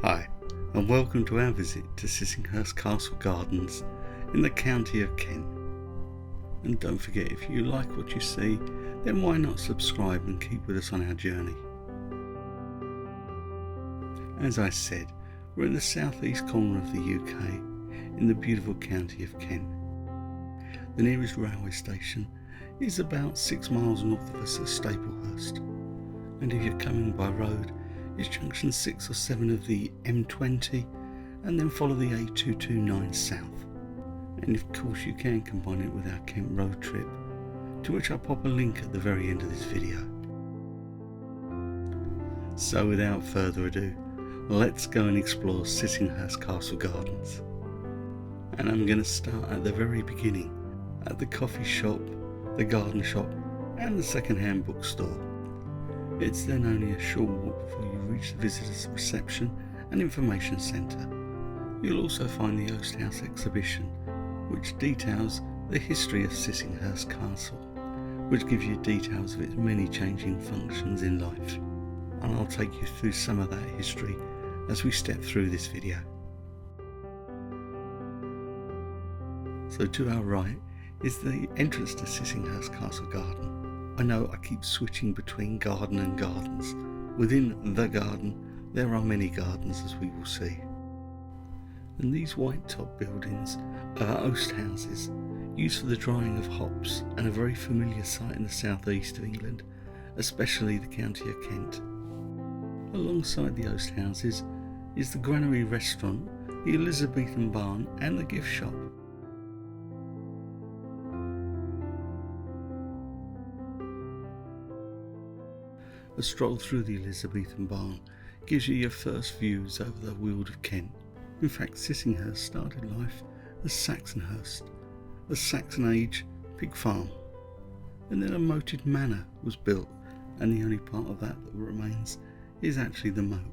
Hi, and welcome to our visit to Sissinghurst Castle Gardens in the county of Kent. And don't forget, if you like what you see, then why not subscribe and keep with us on our journey. As I said, we're in the southeast corner of the UK, in the beautiful county of Kent. The nearest railway station is about 6 miles north of us at Staplehurst, and if you're coming by road, it's junction 6 or 7 of the M20, and then follow the A229 south. And of course you can combine it with our Kent road trip, to which I'll pop a link at the very end of this video. So without further ado, let's go and explore Sissinghurst Castle Gardens. And I'm going to start at the very beginning, at the coffee shop, the garden shop and the second-hand bookstore. It's then only a short walk before you reach the visitors reception and information centre. You'll also find the Oast House exhibition, which details the history of Sissinghurst Castle, which gives you details of its many changing functions in life. And I'll take you through some of that history as we step through this video. So to our right is the entrance to Sissinghurst Castle Garden. I know I keep switching between garden and gardens. Within the garden, there are many gardens, as we will see. And these white top buildings are oast houses, used for the drying of hops, and a very familiar sight in the southeast of England, especially the county of Kent. Alongside the oast houses is the granary restaurant, the Elizabethan barn and the gift shop. A stroll through the Elizabethan barn gives you your first views over the Weald of Kent. In fact, Sissinghurst started life as Saxonhurst, a Saxon age pig farm, and then a moated manor was built, and the only part of that remains is actually the moat.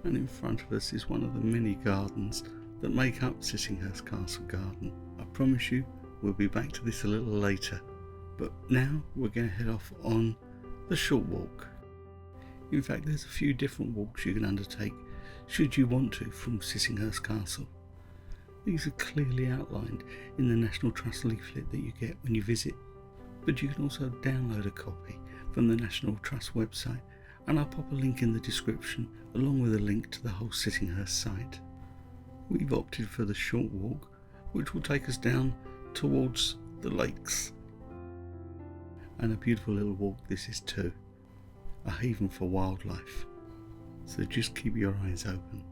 And in front of us is one of the many gardens that make up Sissinghurst Castle Garden. I promise you we'll be back to this a little later. But now we're going to head off on the short walk. In fact, there's a few different walks you can undertake should you want to from Sissinghurst Castle. These are clearly outlined in the National Trust leaflet that you get when you visit, but you can also download a copy from the National Trust website, and I'll pop a link in the description along with a link to the whole Sissinghurst site. We've opted for the short walk, which will take us down towards the lakes. And a beautiful little walk this is too, a haven for wildlife, so just keep your eyes open.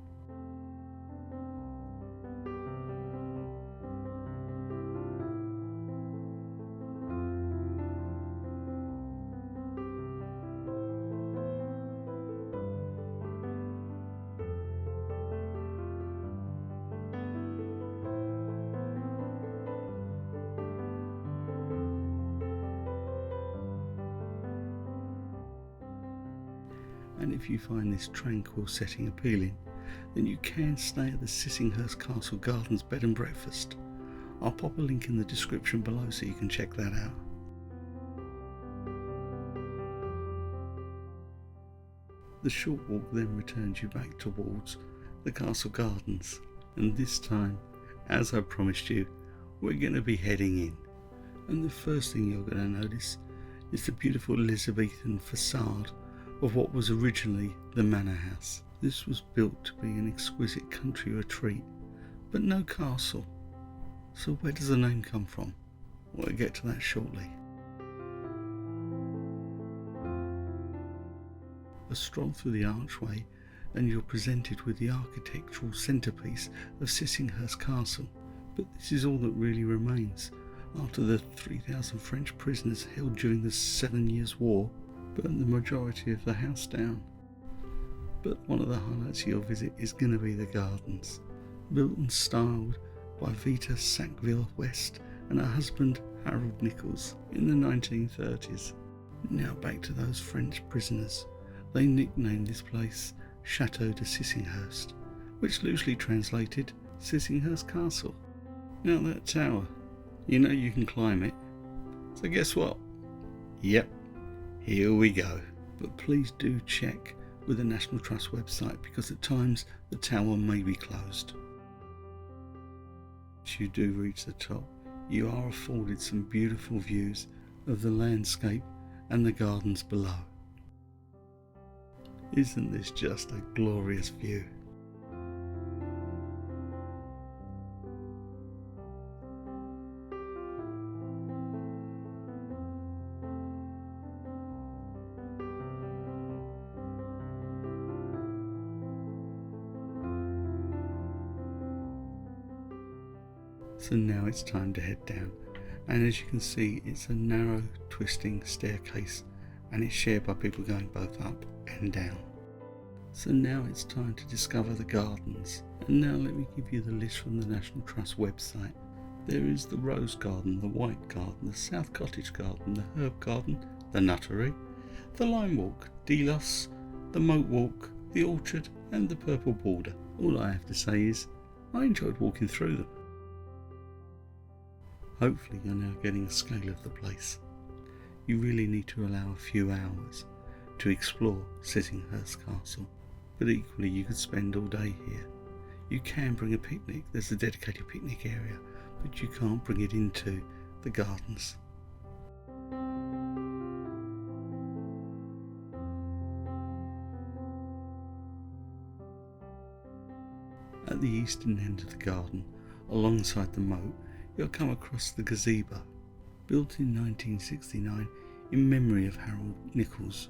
And if you find this tranquil setting appealing, then you can stay at the Sissinghurst Castle Gardens bed and breakfast. I'll pop a link in the description below so you can check that out. The short walk then returns you back towards the Castle Gardens, and this time, as I promised you, we're going to be heading in. And the first thing you're going to notice is the beautiful Elizabethan facade of what was originally the manor house. This was built to be an exquisite country retreat, but no castle. So where does the name come from? We'll get to that shortly. A stroll through the archway and you're presented with the architectural centrepiece of Sissinghurst Castle. But this is all that really remains after the 3,000 French prisoners held during the 7 Years' War burnt the majority of the house down. But one of the highlights of your visit is going to be the gardens, built and styled by Vita Sackville West and her husband Harold Nichols in the 1930s. Now back to those French prisoners. They nicknamed this place Chateau de Sissinghurst, which loosely translated Sissinghurst Castle. Now that tower, you know you can climb it. So guess what? Yep, here we go. But please do check with the National Trust website because at times the tower may be closed. As you do reach the top, you are afforded some beautiful views of the landscape and the gardens below. Isn't this just a glorious view? So now it's time to head down, and as you can see, it's a narrow twisting staircase and it's shared by people going both up and down. So now it's time to discover the gardens, and now let me give you the list from the National Trust website. There is the Rose Garden, the White Garden, the South Cottage Garden, the Herb Garden, the Nuttery, the Lime Walk, Delos, the Moat Walk, the Orchard and the Purple Border. All I have to say is I enjoyed walking through them. Hopefully you're now getting a scale of the place. You really need to allow a few hours to explore Sissinghurst Castle, but equally you could spend all day here. You can bring a picnic, there's a dedicated picnic area, but you can't bring it into the gardens. At the eastern end of the garden, alongside the moat, you'll come across the gazebo, built in 1969 in memory of Harold Nichols.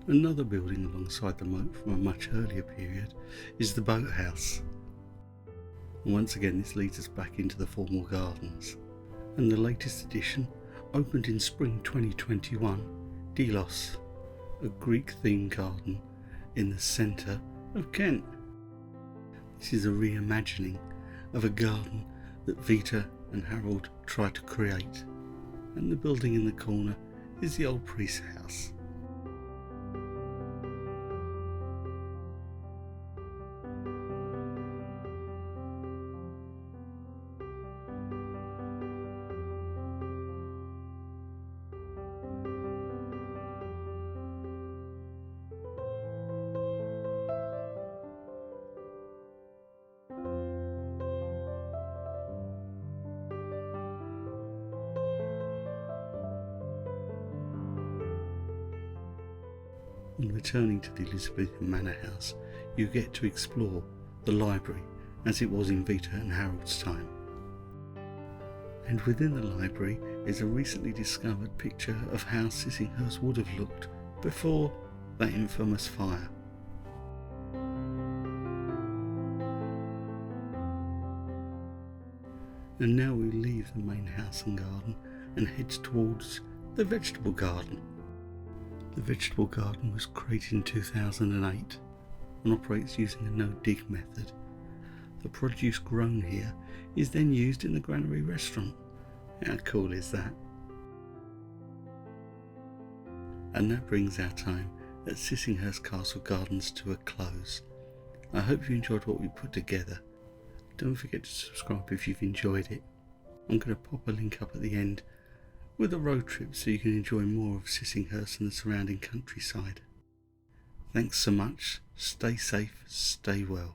Another building alongside the moat from a much earlier period is the boathouse. Once again this leads us back into the formal gardens, and the latest edition opened in spring 2021, Delos, a Greek-themed garden in the centre of Kent. This is a reimagining of a garden that Vita and Harold tried to create, and the building in the corner is the old priest's house. On returning to the Elizabethan Manor House, you get to explore the library as it was in Vita and Harold's time. And within the library is a recently discovered picture of how Sissinghurst would have looked before that infamous fire. And now we leave the main house and garden and head towards the vegetable garden. The vegetable garden was created in 2008 and operates using a no-dig method. The produce grown here is then used in the granary restaurant. How cool is that? And that brings our time at Sissinghurst Castle Gardens to a close. I hope you enjoyed what we put together. Don't forget to subscribe if you've enjoyed it. I'm going to pop a link up at the end with a road trip so you can enjoy more of Sissinghurst and the surrounding countryside. Thanks so much, stay safe, stay well.